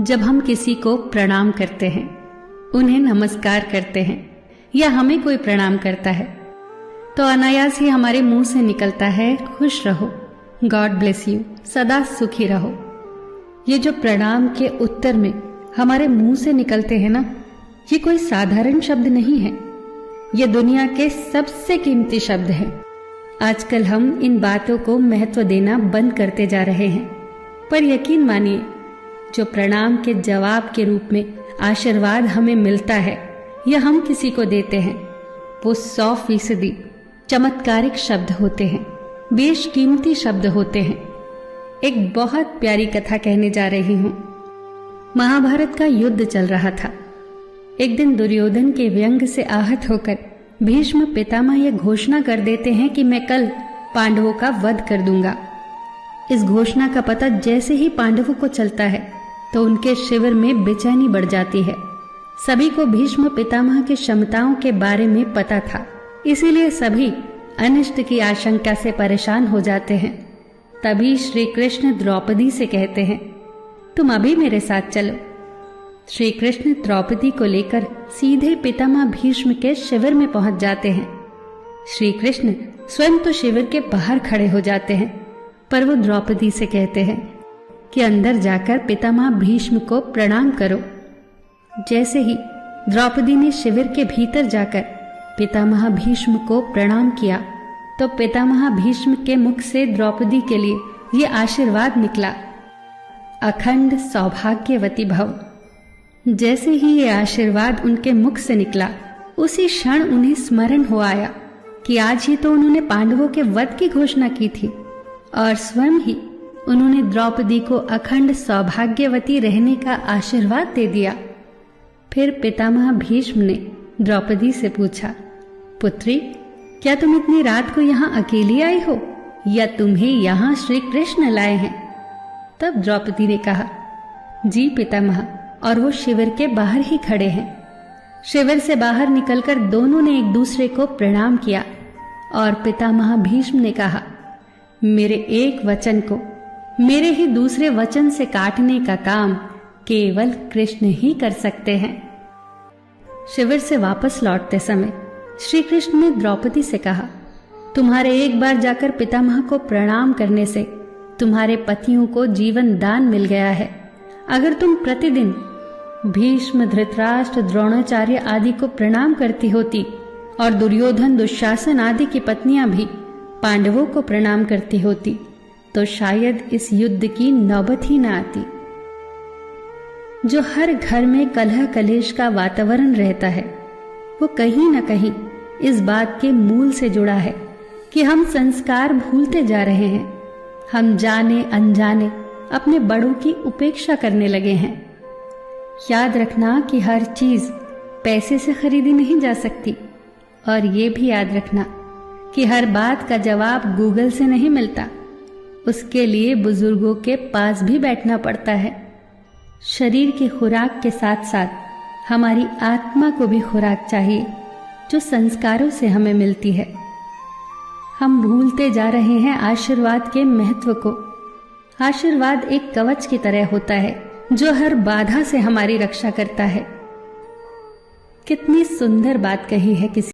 जब हम किसी को प्रणाम करते हैं, उन्हें नमस्कार करते हैं या हमें कोई प्रणाम करता है, तो अनायास ही हमारे मुंह से निकलता है खुश रहो, गॉड ब्लेस यू, सदा सुखी रहो। ये जो प्रणाम के उत्तर में हमारे मुंह से निकलते हैं ना, ये कोई साधारण शब्द नहीं है। ये दुनिया के सबसे कीमती शब्द हैं। आजकल हम इन बातों को महत्व देना बंद करते जा रहे हैं, पर यकीन मानिए, जो प्रणाम के जवाब के रूप में आशीर्वाद हमें मिलता है या हम किसी को देते हैं, वो 100% चमत्कारिक शब्द होते हैं, बेशकीमती शब्द होते हैं। एक बहुत प्यारी कथा कहने जा रही हूं। महाभारत का युद्ध चल रहा था। एक दिन दुर्योधन के व्यंग से आहत होकर भीष्म पितामह यह घोषणा कर देते हैं कि मैं कल पांडवों का वध कर दूंगा। इस घोषणा का पता जैसे ही पांडवों को चलता है तो उनके शिविर में बेचैनी बढ़ जाती है। सभी को भीष्म पितामह की क्षमताओं के बारे में पता था, इसीलिए सभी अनिष्ट की आशंका से परेशान हो जाते हैं। तभी श्री कृष्ण द्रौपदी से कहते हैं, तुम अभी मेरे साथ चलो। श्री कृष्ण द्रौपदी को लेकर सीधे पितामह भीष्म के शिविर में पहुंच जाते हैं। श्री कृष्ण स्वयं तो शिविर के बाहर खड़े हो जाते हैं, पर वो द्रौपदी से कहते हैं कि अंदर जाकर पितामह भीष्म को प्रणाम करो। जैसे ही द्रौपदी ने शिविर के भीतर जाकर पितामह भीष्म को प्रणाम किया, तो पितामह भीष्म के मुख से द्रौपदी के लिए ये आशीर्वाद निकला, अखंड सौभाग्यवती भव। जैसे ही ये आशीर्वाद उनके मुख से निकला, उसी क्षण उन्हें स्मरण हो आया कि आज ही तो उन्होंने पांडवों के वध की घोषणा की थी और स्वयं ही उन्होंने द्रौपदी को अखंड सौभाग्यवती रहने का आशीर्वाद दे दिया। फिर पितामह भीष्म ने द्रौपदी से पूछा, पुत्री, क्या तुम इतनी रात को यहाँ अकेली आई हो या तुम्हें यहाँ श्री कृष्ण लाए हैं? तब द्रौपदी ने कहा, जी पितामह, और वो शिविर के बाहर ही खड़े हैं। शिविर से बाहर निकलकर दोनों ने एक दूसरे को प्रणाम किया और पितामह भीष्म ने कहा, मेरे एक वचन को मेरे ही दूसरे वचन से काटने का काम केवल कृष्ण ही कर सकते हैं। शिविर से वापस लौटते समय श्री कृष्ण ने द्रौपदी से कहा, तुम्हारे एक बार जाकर पितामह को प्रणाम करने से तुम्हारे पतियों को जीवन दान मिल गया है। अगर तुम प्रतिदिन भीष्म, धृतराष्ट्र, द्रोणाचार्य आदि को प्रणाम करती होती और दुर्योधन, दुशासन आदि की पत्नियां भी पांडवों को प्रणाम करती होती, तो शायद इस युद्ध की नौबत ही न आती। जो हर घर में कलह कलेश का वातावरण रहता है, वो कहीं न कहीं इस बात के मूल से जुड़ा है कि हम संस्कार भूलते जा रहे हैं। हम जाने अनजाने अपने बड़ों की उपेक्षा करने लगे हैं। याद रखना कि हर चीज पैसे से खरीदी नहीं जा सकती, और ये भी याद रखना कि हर बात का जवाब गूगल से नहीं मिलता। उसके लिए बुजुर्गों के पास भी बैठना पड़ता है। शरीर की खुराक के साथ साथ हमारी आत्मा को भी खुराक चाहिए, जो संस्कारों से हमें मिलती है। हम भूलते जा रहे हैं आशीर्वाद के महत्व को। आशीर्वाद एक कवच की तरह होता है, जो हर बाधा से हमारी रक्षा करता है। कितनी सुंदर बात कही है किसी